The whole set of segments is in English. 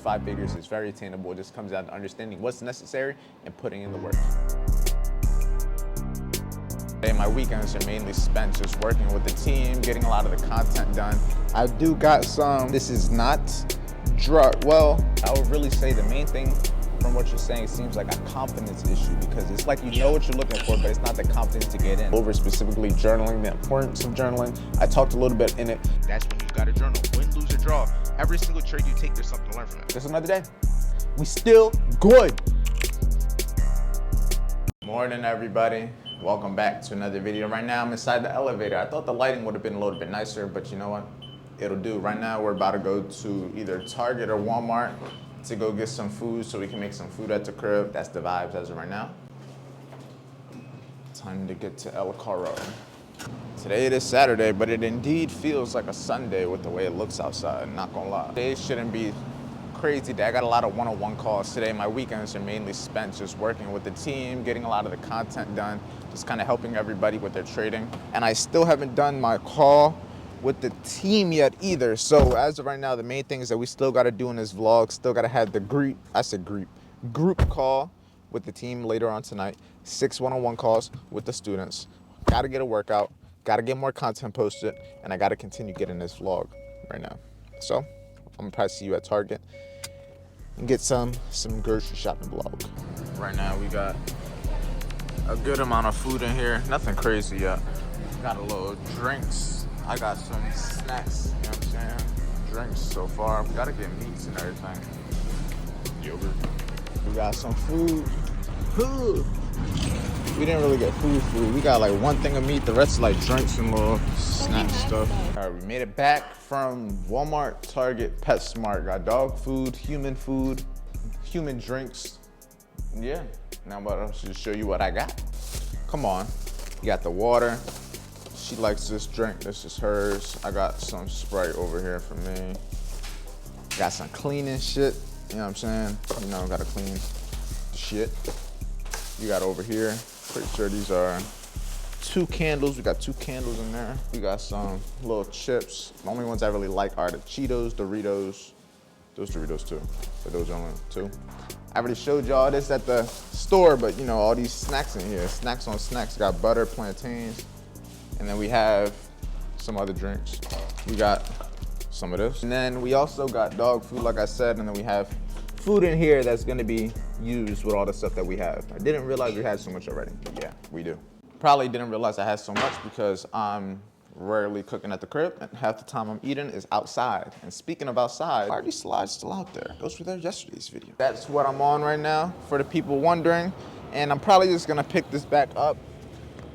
5 figures is very attainable. It just comes down to understanding what's necessary and putting in the work. My weekends are mainly spent just working with the team, getting a lot of the content done. I do got some, this is not drug. Well, I would really say the main thing from what you're saying, it seems like a confidence issue, because it's like you know what you're looking for, but it's not the confidence to get in. Over specifically journaling, the importance of journaling. I talked a little bit in it. That's when you gotta journal. Win, lose, or draw. Every single trade you take, there's something to learn from it. Just another day. We still good. Morning, everybody. Welcome back to another video. Right now, I'm inside the elevator. I thought the lighting would have been a little bit nicer, but you know what? It'll do. Right now, we're about to go to either Target or Walmart to go get some food so we can make some food at the crib. That's the vibes as of right now. Time to get to El Caro. Today it is Saturday, but it indeed feels like a Sunday with the way it looks outside, not gonna lie. Today shouldn't be crazy day. I got a lot of one-on-one calls today. My weekends are mainly spent just working with the team, getting a lot of the content done, just kind of helping everybody with their trading. And I still haven't done my call with the team yet either. So as of right now, the main things that we still got to do in this vlog, still got to have the group call with the team later on tonight, 6 one-on-one calls with the students. Got to get a workout, got to get more content posted, and I got to continue getting this vlog right now. So I'm gonna probably see you at Target and get some grocery shopping vlog. Right now we got a good amount of food in here. Nothing crazy yet. Got a little drinks. I got some snacks, you know what I'm saying? Drinks so far. We gotta get meats and everything. Yogurt. We got some food. We didn't really get food. We got like one thing of meat, the rest is like drinks and little snack stuff. All right, we made it back from Walmart, Target, PetSmart. Got dog food, human drinks. Yeah, now I'm about to show you what I got. Come on. You got the water. She likes this drink, this is hers. I got some Sprite over here for me. Got some cleaning shit, you know what I'm saying? You know, gotta clean the shit. You got over here, pretty sure these are 2 candles. We got 2 candles in there. We got some little chips. The only ones I really like are the Cheetos, Doritos. Those Doritos too, but those are only 2. I already showed y'all this at the store, but you know, all these snacks in here, snacks on snacks. Got butter, plantains, and then we have some other drinks. We got some of this. And then we also got dog food, like I said, and then we have food in here that's gonna be used with all the stuff that we have. I didn't realize we had so much already, but yeah, we do. Probably didn't realize I had so much because I'm rarely cooking at the crib, and half the time I'm eating is outside. And speaking of outside, why are these slides still out there? Those were there yesterday's video. That's what I'm on right now, for the people wondering. And I'm probably just gonna pick this back up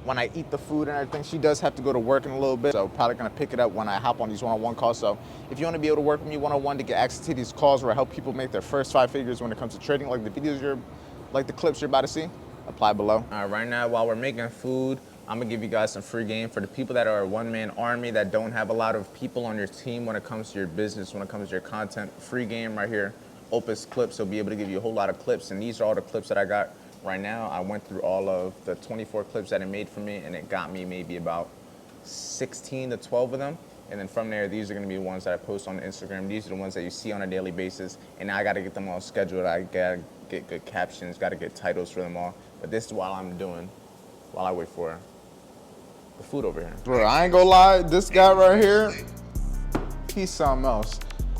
when I eat the food and everything. She does have to go to work in a little bit, so probably gonna pick it up when I hop on these one-on-one calls. So if you wanna be able to work with me one-on-one to get access to these calls where I help people make their first 5 figures when it comes to trading, like the videos like the clips you're about to see, apply below. All right, right now while we're making food, I'm gonna give you guys some free game for the people that are a one-man army that don't have a lot of people on your team when it comes to your business, when it comes to your content. Free game right here, Opus Clips. Will be able to give you a whole lot of clips, and these are all the clips that I got right now. I went through all of the 24 clips that it made for me, and it got me maybe about 16 to 12 of them. And then from there, these are gonna be the ones that I post on Instagram. These are the ones that you see on a daily basis. And now I gotta get them all scheduled. I gotta get good captions, gotta get titles for them all. But this is what I'm doing while I wait for the food over here. Bro, I ain't gonna lie, this guy right here, he's something else.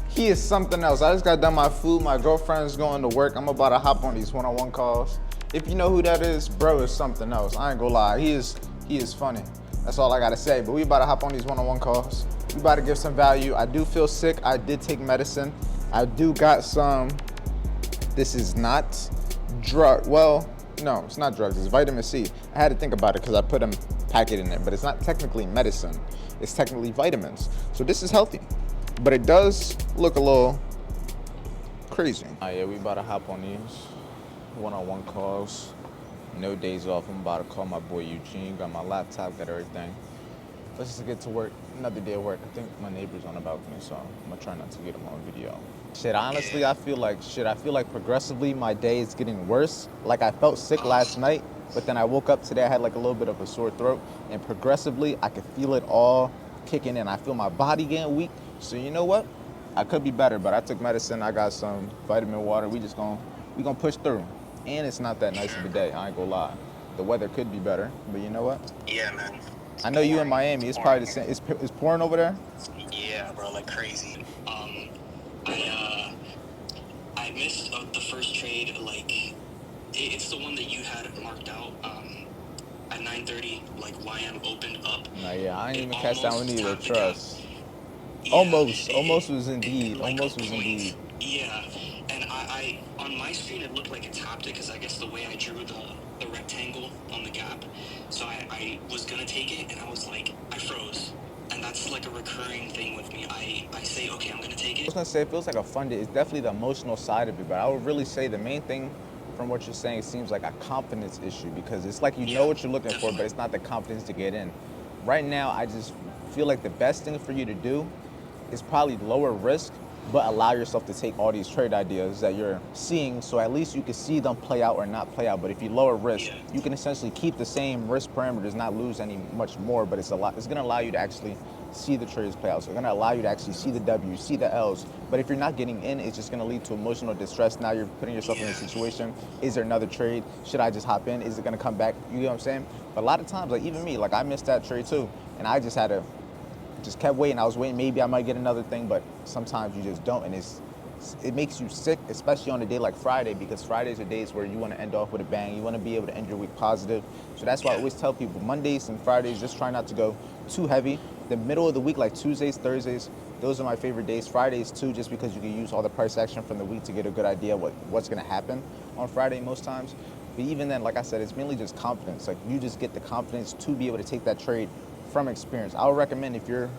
He is something else. I just got done my food. My girlfriend's going to work. I'm about to hop on these one-on-one calls. If you know who that is, bro is something else. I ain't gonna lie, he is funny. That's all I gotta say. But we about to hop on these one-on-one calls. We about to give some value. I do feel sick. I did take medicine. I do got some, this is not drug. Well, no, it's not drugs, it's vitamin C. I had to think about it because I put a packet in it, but it's not technically medicine. It's technically vitamins. So this is healthy, but it does look a little crazy. Yeah, we about to hop on these one-on-one calls. No days off. I'm about to call my boy Eugene. Got my laptop, got everything. Let's just get to work. Another day of work. I think my neighbor's on the balcony, so I'm gonna try not to get him on video. Shit, honestly, I feel like progressively my day is getting worse. Like I felt sick last night, but then I woke up today, I had like a little bit of a sore throat, and progressively I could feel it all kicking in. I feel my body getting weak. So you know what? I could be better, but I took medicine. I got some vitamin water. We gonna push through. And it's not that nice of a day. I ain't gonna lie. The weather could be better, but you know what? Yeah, man. It's I know you in pouring. Miami. It's probably the same. It's pouring over there. Yeah, bro, like crazy. I I missed the first trade. Like, it's the one that you had marked out. At 9:30, like YM opened up. Nah, yeah, I ain't It even catch that one almost either. tapped the gap. Trust. Yeah, Almost was indeed. like a Almost was point. indeed. Yeah, and I on my screen it looked like it tapped it because I guess the way I drew the rectangle on the gap, so I was gonna take it and I was like I froze, and that's like a recurring thing with me. I say okay, I'm gonna take I it. was gonna say it feels like a fun day. It's definitely the emotional side of it, but I would really say the main thing from what you're saying, it seems like a confidence issue because it's like you know Yeah, what you're looking for, but definitely. it's not the confidence to get in. Right now, I just feel like the best thing for you to do is probably lower risk, but allow yourself to take all these trade ideas that you're seeing so at least you can see them play out or not play out. But if you lower risk, Yeah, you can essentially keep the same risk parameters, not lose any much more, but it's gonna allow you to actually see the trades play out. So it's gonna allow you to actually see the W's, see the L's. But if you're not getting in, it's just gonna lead to emotional distress. Now you're putting yourself in a yeah, situation. Is there another trade? Should I just hop in? Is it gonna come back? You know what I'm saying? But a lot of times, like even me, like I missed that trade too. And I just had to just kept waiting. I was waiting. Maybe I might get another thing, but sometimes you just don't, and it makes you sick, especially on a day like Friday, because Fridays are days where you want to end off with a bang. You want to be able to end your week positive. So that's why I yeah, always tell people Mondays and Fridays just try not to go too heavy. The middle of the week, like Tuesdays, Thursdays, those are my favorite days. Fridays too, just because you can use all the price action from the week to get a good idea what's going to happen on Friday most times. But even then, like I said, it's mainly just confidence. Like you just get the confidence to be able to take that trade from experience. I would recommend if you're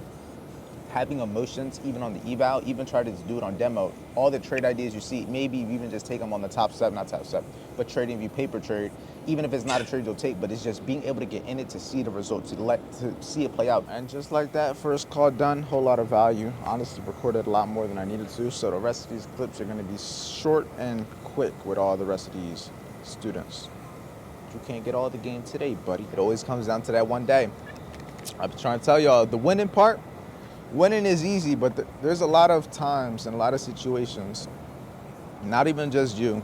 having emotions, even on the eval, even try to do it on demo. All the trade ideas you see, maybe you even just take them on the top step, not top step, but trading view paper trade, even if it's not a trade you'll take, but it's just being able to get in it to see the results, to see it play out. And just like that, first call done, whole lot of value. Honestly, recorded a lot more than I needed to, so the rest of these clips are gonna be short and quick with all the rest of these students. You can't get all the game today, buddy. It always comes down to that one day. I've been trying to tell y'all, the winning part, winning is easy, but there's a lot of times and a lot of situations, not even just you.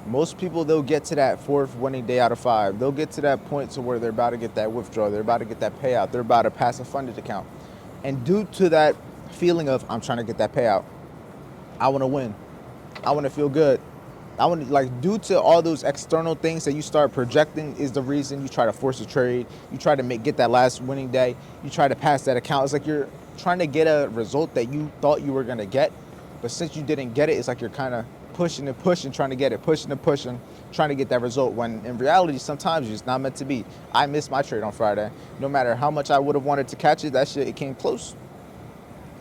Most people, they'll get to that fourth winning day out of 5. They'll get to that point to where they're about to get that withdrawal. They're about to get that payout. They're about to pass a funded account. And due to that feeling of, I'm trying to get that payout, I want to win. I want to feel good. I want to, like, due to all those external things that you start projecting is the reason you try to force a trade. You try to get that last winning day. You try to pass that account. It's like you're trying to get a result that you thought you were going to get. But since you didn't get it, it's like you're kind of pushing and pushing, trying to get it, pushing and pushing, trying to get that result. When in reality, sometimes it's not meant to be. I missed my trade on Friday. No matter how much I would have wanted to catch it, that shit, it came close.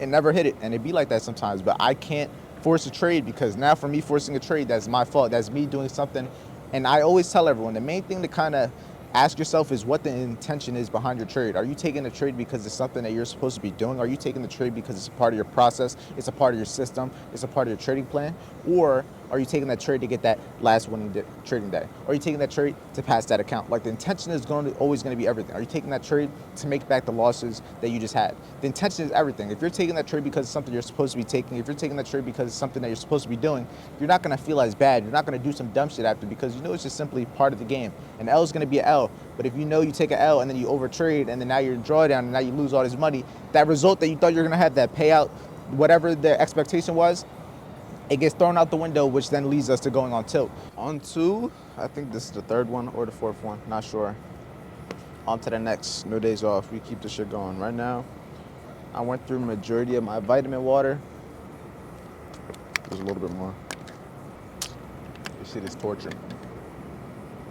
It never hit it, and it'd be like that sometimes, but I can't force a trade because now for me forcing a trade, that's my fault. That's me doing something. And I always tell everyone, the main thing to kind of ask yourself is what the intention is behind your trade. Are you taking the trade because it's something that you're supposed to be doing? Are you taking the trade because it's a part of your process, it's a part of your system, it's a part of your trading plan? Or are you taking that trade to get that last winning trading day? Or are you taking that trade to pass that account? Like, the intention is always going to be everything. Are you taking that trade to make back the losses that you just had? The intention is everything. If you're taking that trade because it's something you're supposed to be taking, if you're taking that trade because it's something that you're supposed to be doing, you're not going to feel as bad. You're not going to do some dumb shit after, because you know it's just simply part of the game. An L is going to be an L. But if you know you take an L and then you overtrade and then now you're in drawdown and now you lose all this money, that result that you thought you were going to have, that payout, whatever the expectation was, it gets thrown out the window, which then leads us to going on tilt. On to, I think this is the third one or the fourth one, not sure. On to the next, no days off. We keep the shit going. Right now, I went through the majority of my vitamin water. There's a little bit more. This shit is torture.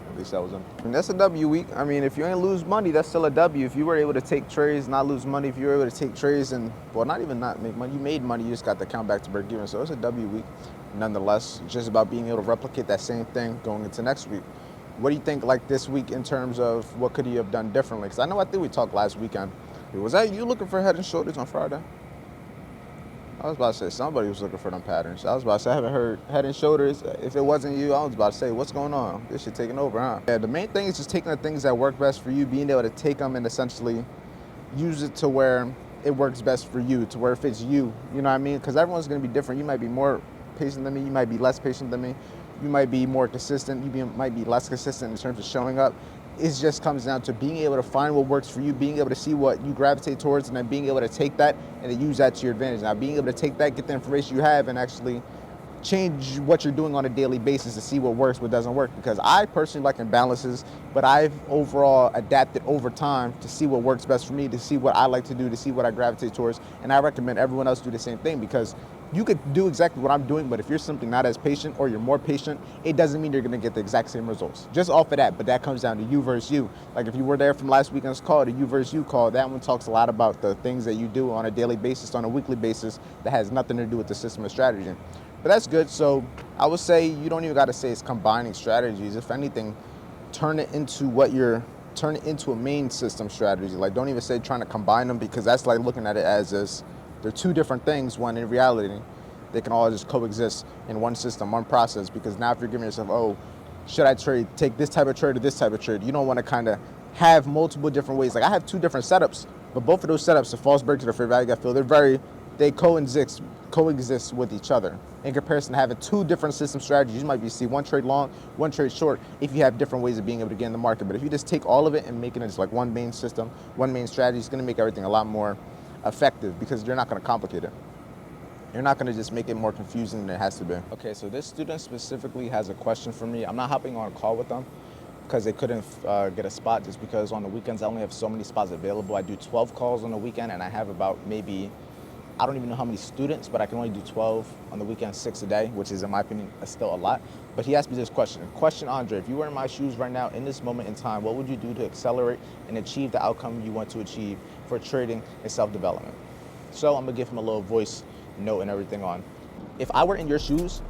At least that was them. And that's a W week. I mean, if you ain't lose money, that's still a W. If you were able to take trades, not lose money, if you were able to take trades and, well, not even not make money, you made money, you just got the count back to break even. So it's a W week. Nonetheless, it's just about being able to replicate that same thing going into next week. What do you think, like, this week in terms of what could you have done differently? Because I think we talked last weekend. Was that you looking for Head and Shoulders on Friday? I was about to say somebody was looking for them patterns. I was about to say I haven't heard Head and Shoulders. If it wasn't you, I was about to say, what's going on? This shit taking over, huh? Yeah, the main thing is just taking the things that work best for you, being able to take them and essentially use it to where it works best for you, to where it fits you. You know what I mean? Because everyone's going to be different. You might be more patient than me. You might be less patient than me. You might be more consistent. Might be less consistent in terms of showing up. It just comes down to being able to find what works for you, being able to see what you gravitate towards, and then being able to take that and then use that to your advantage. Now, being able to take that, get the information you have, and actually change what you're doing on a daily basis to see what works, what doesn't work. Because I personally like imbalances, but I've overall adapted over time to see what works best for me, to see what I like to do, to see what I gravitate towards. And I recommend everyone else do the same thing, because you could do exactly what I'm doing, but if you're simply not as patient, or you're more patient, it doesn't mean you're gonna get the exact same results. Just off of that, but that comes down to you versus you. Like if you were there from last weekend's call, the you versus you call, that one talks a lot about the things that you do on a daily basis, on a weekly basis, that has nothing to do with the system or strategy. But that's good. So I would say you don't even gotta say it's combining strategies. If anything, turn it into a main system strategy. Like don't even say trying to combine them, because that's like looking at it as they're two different things, when in reality, they can all just coexist in one system, one process. Because now if you're giving yourself, oh, should I take this type of trade or this type of trade? You don't want to kind of have multiple different ways. Like I have two different setups, but both of those setups, the false break to the fair value gap fill, they coexist with each other. In comparison to having two different system strategies, you might be see one trade long, one trade short, if you have different ways of being able to get in the market. But if you just take all of it and making it just like one main system, one main strategy, it's going to make everything a lot more effective, because you're not going to complicate it. You're not going to just make it more confusing than it has to be. Okay, so this student specifically has a question for me. I'm not hopping on a call with them because they couldn't get a spot, just because on the weekends I only have so many spots available. I do 12 calls on the weekend, and I have about maybe, I don't even know how many students, but I can only do 12 on the weekend, 6 a day, which is, in my opinion, still a lot. But he asked me this question. Question, Andre, if you were in my shoes right now in this moment in time, what would you do to accelerate and achieve the outcome you want to achieve for trading and self-development? So I'm gonna give him a little voice note and everything on. If I were in your shoes,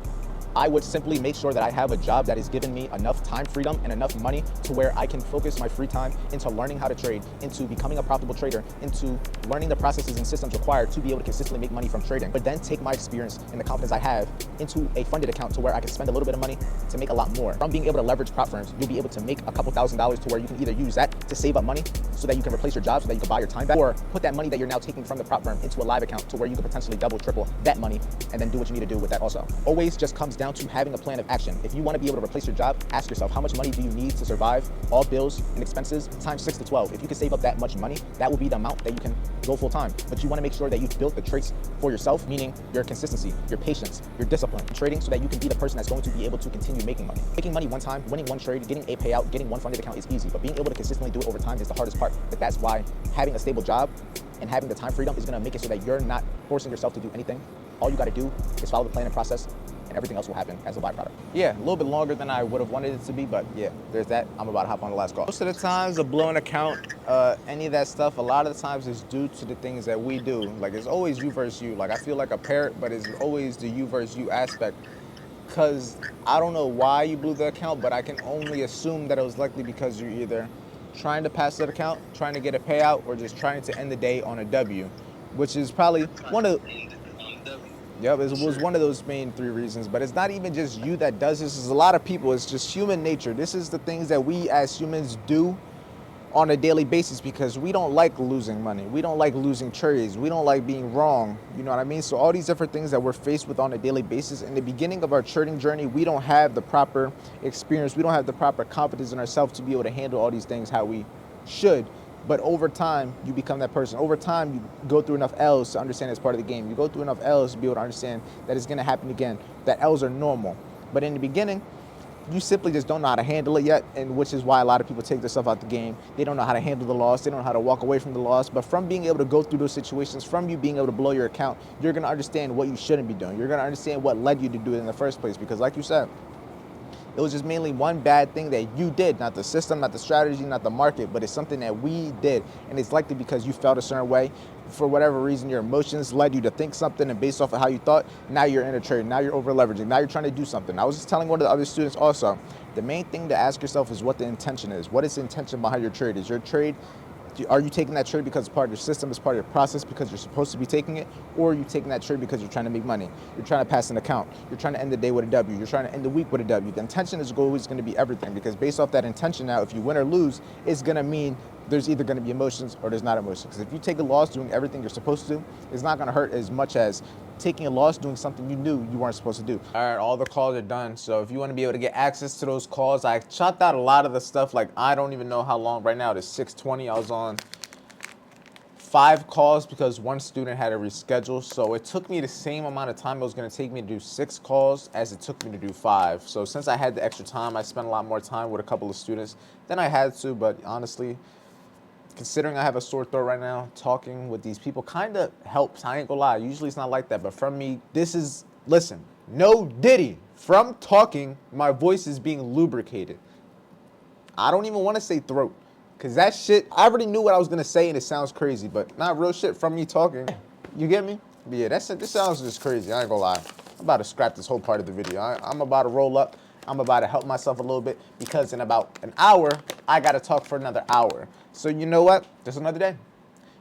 I would simply make sure that I have a job that is giving me enough time freedom and enough money to where I can focus my free time into learning how to trade, into becoming a profitable trader, into learning the processes and systems required to be able to consistently make money from trading. But then take my experience and the confidence I have into a funded account to where I can spend a little bit of money to make a lot more. From being able to leverage prop firms, you'll be able to make a couple $1,000s to where you can either use that to save up money so that you can replace your job, so that you can buy your time back, or put that money that you're now taking from the prop firm into a live account to where you can potentially double, triple that money, and then do what you need to do with that also. Always just comes down to having a plan of action. If you want to be able to replace your job, ask yourself, how much money do you need to survive? All bills and expenses times 6 to 12. If you can save up that much money, that will be the amount that you can go full time. But you want to make sure that you've built the traits for yourself, meaning your consistency, your patience, your discipline in trading, so that you can be the person that's going to be able to continue making money. Making money one time, winning one trade, getting a payout, getting one funded account is easy, but being able to consistently do it over time is the hardest part. But that's why having a stable job and having the time freedom is going to make it so that you're not forcing yourself to do anything. All you got to do is follow the plan and process, and everything else will happen as a byproduct. Yeah, a little bit longer than I would have wanted it to be, but yeah, there's that. I'm about to hop on the last call. Most of the times, a blown account, any of that stuff, a lot of the times is due to the things that we do. Like, it's always you versus you. Like, I feel like a parrot, but it's always the you versus you aspect. Because I don't know why you blew the account, but I can only assume that it was likely because you're either trying to pass that account, trying to get a payout, or just trying to end the day on a W, which is probably one of Yep, it was one of those main 3 reasons. But it's not even just you that does this. It's a lot of people. It's just human nature. This is the things that we as humans do on a daily basis, because we don't like losing money. We don't like losing trades. We don't like being wrong. You know what I mean? So all these different things that we're faced with on a daily basis, in the beginning of our trading journey, we don't have the proper experience. We don't have the proper confidence in ourselves to be able to handle all these things how we should. But over time, you become that person. Over time, you go through enough L's to understand it's part of the game. You go through enough L's to be able to understand that it's going to happen again, that L's are normal. But in the beginning, you simply just don't know how to handle it yet, and which is why a lot of people take themselves out the game. They don't know how to handle the loss. They don't know how to walk away from the loss. But from being able to go through those situations, from you being able to blow your account, you're going to understand what you shouldn't be doing. You're going to understand what led you to do it in the first place. Because like you said, it was just mainly one bad thing that you did, not the system, not the strategy, not the market, but it's something that we did. And it's likely because you felt a certain way. For whatever reason, your emotions led you to think something, and based off of how you thought, now you're in a trade, now you're over leveraging, now you're trying to do something. I was just telling one of the other students also, the main thing to ask yourself is what the intention is. What is the intention behind your trade? Is your trade, are you taking that trade because it's part of your system, it's part of your process because you're supposed to be taking it? Or are you taking that trade because you're trying to make money? You're trying to pass an account. You're trying to end the day with a W. You're trying to end the week with a W. The intention is always going to be everything, because based off that intention now, if you win or lose, it's going to mean there's either going to be emotions or there's not emotions. Because if you take a loss doing everything you're supposed to do, it's not going to hurt as much as taking a loss doing something you knew you weren't supposed to do. All right, all the calls are done. So if you want to be able to get access to those calls, I chopped out a lot of the stuff. Like, I don't even know how long right now. It is 6:20. I was on 5 calls because one student had to reschedule. So it took me the same amount of time it was going to take me to do 6 calls as it took me to do 5. So since I had the extra time, I spent a lot more time with a couple of students than I had to. But honestly, considering I have a sore throat right now, talking with these people kind of helps. I ain't gonna lie. Usually it's not like that. But from me, this is, listen, no diddy. From talking, my voice is being lubricated. I don't even want to say throat. Because that shit, I already knew what I was going to say and it sounds crazy. But not real shit from me talking. You get me? But yeah, this sounds just crazy. I ain't gonna lie. I'm about to scrap this whole part of the video. I'm about to roll up. I'm about to help myself a little bit because in about an hour, I got to talk for another hour. So you know what? Just another day.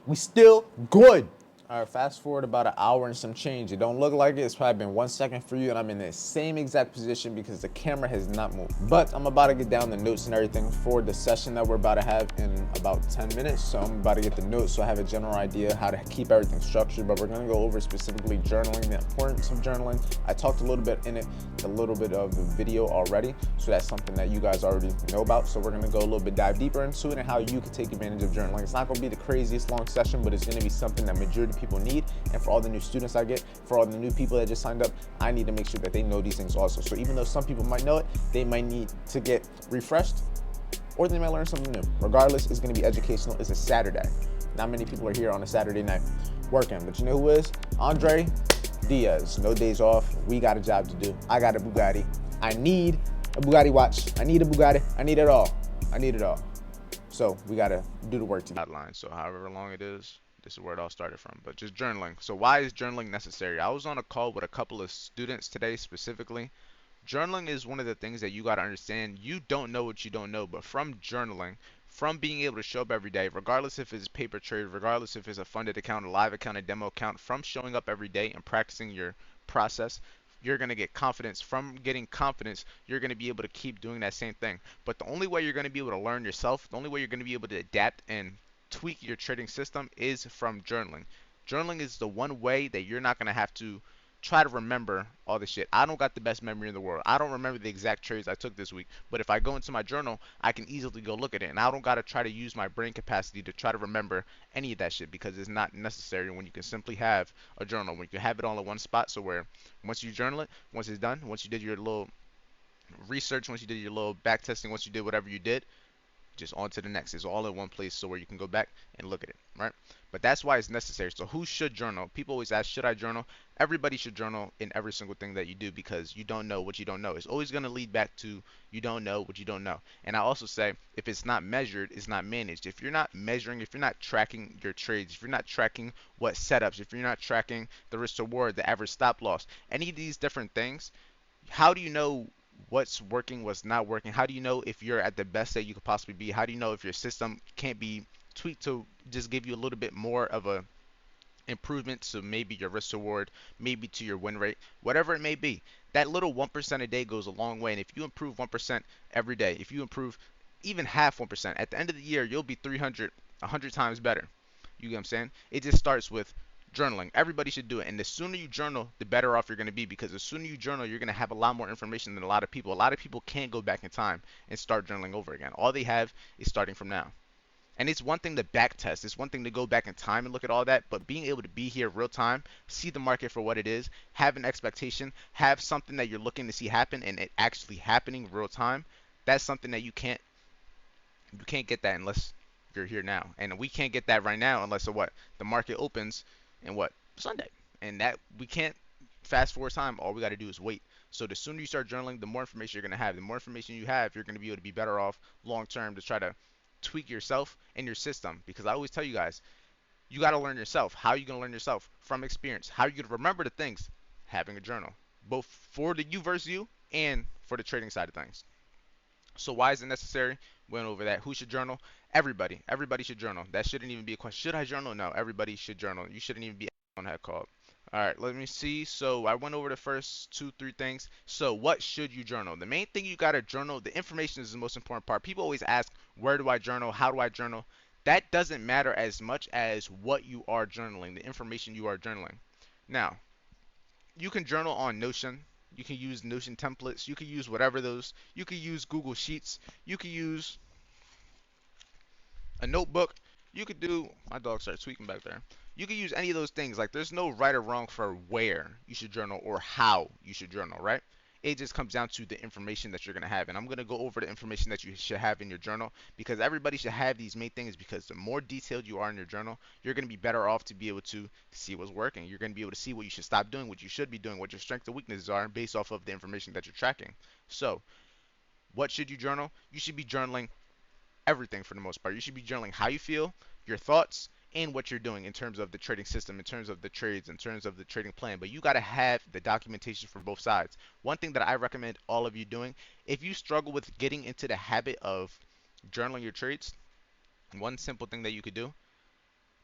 We still good. All right, fast forward about an hour and some change. It don't look like it. It's probably been 1 second for you, and I'm in the same exact position because the camera has not moved. But I'm about to get down the notes and everything for the session that we're about to have in about 10 minutes. So I'm about to get the notes so I have a general idea how to keep everything structured. But we're going to go over specifically journaling, the importance of journaling. I talked a little bit in it, a little bit of the video already. So that's something that you guys already know about. So we're going to go a little bit dive deeper into it and how you can take advantage of journaling. It's not going to be the craziest long session, but it's going to be something that majority of people need. And for all the new students I get, for all the new people that just signed up, I need to make sure that they know these things also. So even though some people might know it, they might need to get refreshed or they might learn something new. Regardless, it's going to be educational. It's a Saturday. Not many people are here on a Saturday night working, but you know who is? Andre Diaz. No days off. We got a job to do. I got a Bugatti. I need a Bugatti watch. I need a Bugatti. I need it all. I need it all. So we got to do the work together. Outline. So however long it is, this is where it all started from. But just journaling. So why is journaling necessary? I was on a call with a couple of students today specifically. Journaling is one of the things that you got to understand. You don't know what you don't know, but from journaling, from being able to show up every day, regardless if it's paper trade, regardless if it's a funded account, a live account, a demo account, from showing up every day and practicing your process, you're going to get confidence. From getting confidence, you're going to be able to keep doing that same thing. But the only way you're going to be able to learn yourself, the only way you're going to be able to adapt and tweak your trading system is from journaling. Journaling is the one way that you're not going to have to try to remember all this shit. I don't got the best memory in the world. I don't remember the exact trades I took this week, but if I go into my journal, I can easily go look at it, and I don't got to try to use my brain capacity to try to remember any of that shit because it's not necessary when you can simply have a journal, when you can have it all in one spot. So where once you journal it, once it's done, once you did your little research, once you did your little back testing, once you did whatever you did, just on to the next. It's all in one place, so where you can go back and look at it, right? But that's why it's necessary. So who should journal? People always ask, should I journal? Everybody should journal in every single thing that you do because you don't know what you don't know. It's always going to lead back to you don't know what you don't know. And I also say, if it's not measured, it's not managed. If you're not measuring, if you're not tracking your trades, if you're not tracking what setups, if you're not tracking the risk to reward, the average stop loss, any of these different things, how do you know what's working, what's not working? How do you know if you're at the best that you could possibly be? How do you know if your system can't be tweaked to just give you a little bit more of a improvement to maybe your risk reward, maybe to your win rate, whatever it may be? That little 1% a day goes a long way. And if you improve 1% every day, if you improve even half 1%, at the end of the year, you'll be 100 times better. You get what I'm saying? It just starts with journaling. Everybody should do it. And the sooner you journal, the better off you're going to be because the sooner you journal, you're going to have a lot more information than a lot of people. A lot of people can't go back in time and start journaling over again. All they have is starting from now. And it's one thing to back test. It's one thing to go back in time and look at all that. But being able to be here real time, see the market for what it is, have an expectation, have something that you're looking to see happen and it actually happening real time, that's something that you can't get that unless you're here now. And we can't get that right now unless the market opens in Sunday. And that we can't fast forward time. All we got to do is wait. So the sooner you start journaling, the more information you're going to have. The more information you have, you're going to be able to be better off long term to try to tweak yourself and your system. Because I always tell you guys, you got to learn yourself. How are you going to learn yourself? From experience. How are you going to remember the things? Having a journal. Both for the you versus you and for the trading side of things. So why is it necessary? Went over that. Who should journal? Everybody. Everybody should journal. That shouldn't even be a question. Should I journal? No. Everybody should journal. You shouldn't even be on that call. All right, let me see. So I went over the first 2-3 things. So what should you journal? The main thing you got to journal, the information is the most important part. People always ask, where do I journal? How do I journal? That doesn't matter as much as what you are journaling, the information you are journaling. Now, you can journal on Notion. You can use Notion templates. You can use whatever those. You can use Google Sheets. You can use a notebook. You could do, my dog started tweaking back there. You could use any of those things. Like, there's no right or wrong for where you should journal or how you should journal, right? It just comes down to the information that you're going to have. And I'm going to go over the information that you should have in your journal, because everybody should have these main things, because the more detailed you are in your journal, you're going to be better off to be able to see what's working. You're going to be able to see what you should stop doing, what you should be doing, what your strengths and weaknesses are based off of the information that you're tracking. So, what should you journal? You should be journaling everything for the most part. You should be journaling how you feel, your thoughts, and what you're doing in terms of the trading system, in terms of the trades, in terms of the trading plan. But you got to have the documentation for both sides. One thing that I recommend all of you doing, if you struggle with getting into the habit of journaling your trades, one simple thing that you could do,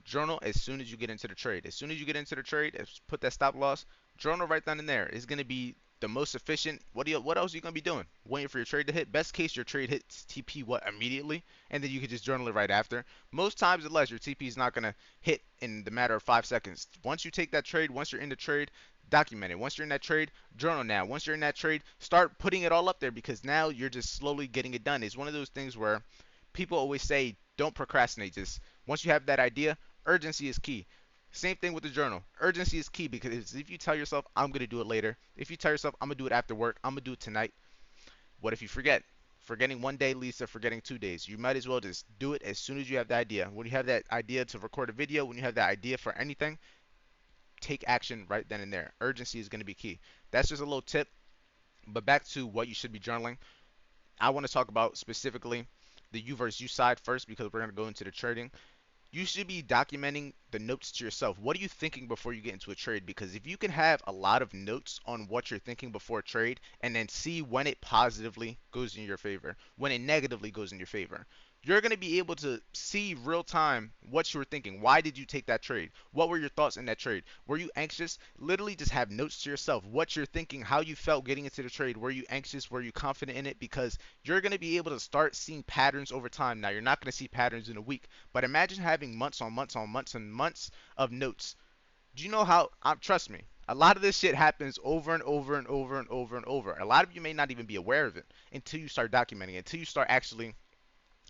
journal as soon as you get into the trade. As soon as you get into the trade, put that stop loss, journal right then and there. It's going to be the most efficient. What else are you going to be doing? Waiting for your trade to hit? Best case, your trade hits TP immediately, and then you can just journal it right after. Most times, unless your TP is not going to hit in the matter of 5 seconds. Once you take that trade, once you're in the trade, document it. Once you're in that trade, journal now. Once you're in that trade, start putting it all up there, because now you're just slowly getting it done. It's one of those things where people always say, don't procrastinate. Just once you have that idea, urgency is key. Same thing with the journal. Urgency is key, because if you tell yourself, I'm going to do it later, if you tell yourself, I'm going to do it after work, I'm going to do it tonight, what if you forget? Forgetting one day leads to forgetting 2 days. You might as well just do it as soon as you have the idea. When you have that idea to record a video, when you have that idea for anything, take action right then and there. Urgency is going to be key. That's just a little tip. But back to what you should be journaling. I want to talk about specifically the U versus U side first, because we're going to go into the trading. You should be documenting the notes to yourself. What are you thinking before you get into a trade? Because if you can have a lot of notes on what you're thinking before a trade, and then see when it positively goes in your favor, when it negatively goes in your favor, you're going to be able to see real time what you were thinking. Why did you take that trade? What were your thoughts in that trade? Were you anxious? Literally just have notes to yourself, what you're thinking, how you felt getting into the trade. Were you anxious? Were you confident in it? Because you're going to be able to start seeing patterns over time. Now, you're not going to see patterns in a week, but imagine having months on months on months and months of notes. Do you know how, trust me, a lot of this shit happens over and over and over and over and over. A lot of you may not even be aware of it until you start documenting it, until you start actually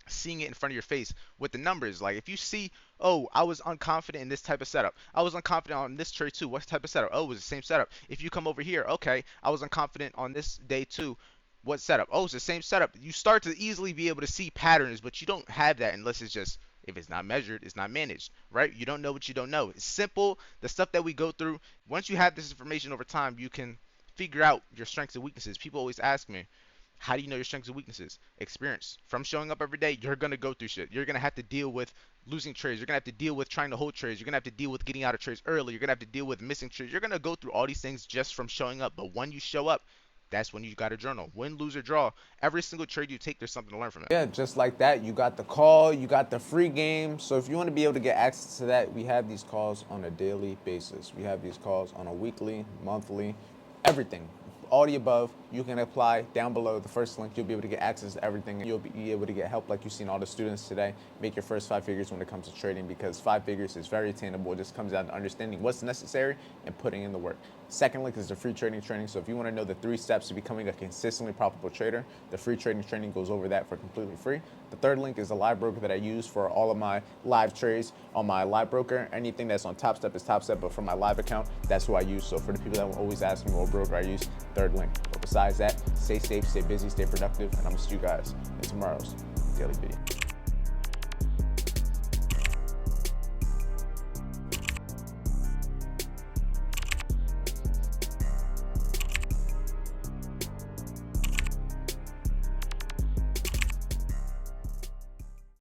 seeing it in front of your face with the numbers. Like, if you see, oh, I was unconfident in this type of setup, I was unconfident on this trade too, what type of setup? Oh, it was the same setup. If you come over here, okay, I was unconfident on this day too, what setup? Oh, it's the same setup. You start to easily be able to see patterns, but you don't have that unless it's just, if it's not measured, it's not managed, right? You don't know what you don't know. It's simple. The stuff that we go through, once you have this information over time, you can figure out your strengths and weaknesses. People always ask me, how do you know your strengths and weaknesses? Experience. From showing up every day, you're going to go through shit. You're going to have to deal with losing trades. You're going to have to deal with trying to hold trades. You're going to have to deal with getting out of trades early. You're going to have to deal with missing trades. You're going to go through all these things just from showing up. But when you show up, that's when you got to journal. Win, lose, or draw. Every single trade you take, there's something to learn from it. Yeah, just like that, you got the call, you got the free game. So if you want to be able to get access to that, we have these calls on a daily basis. We have these calls on a weekly, monthly, everything. All the above, you can apply down below the first link. You'll be able to get access to everything. You'll be able to get help like you've seen all the students today. Make your first 5 figures when it comes to trading, because 5 figures is very attainable. It just comes down to understanding what's necessary and putting in the work. Second link is the free trading training. So if you want to know the 3 steps to becoming a consistently profitable trader, the free trading training goes over that for completely free. The third link is the live broker that I use for all of my live trades on my live broker. Anything that's on Top Step is Top Step, but for my live account, that's who I use. So for the people that will always ask me what broker I use, third link. But besides that, stay safe, stay busy, stay productive, and I'm gonna see you guys in tomorrow's daily video.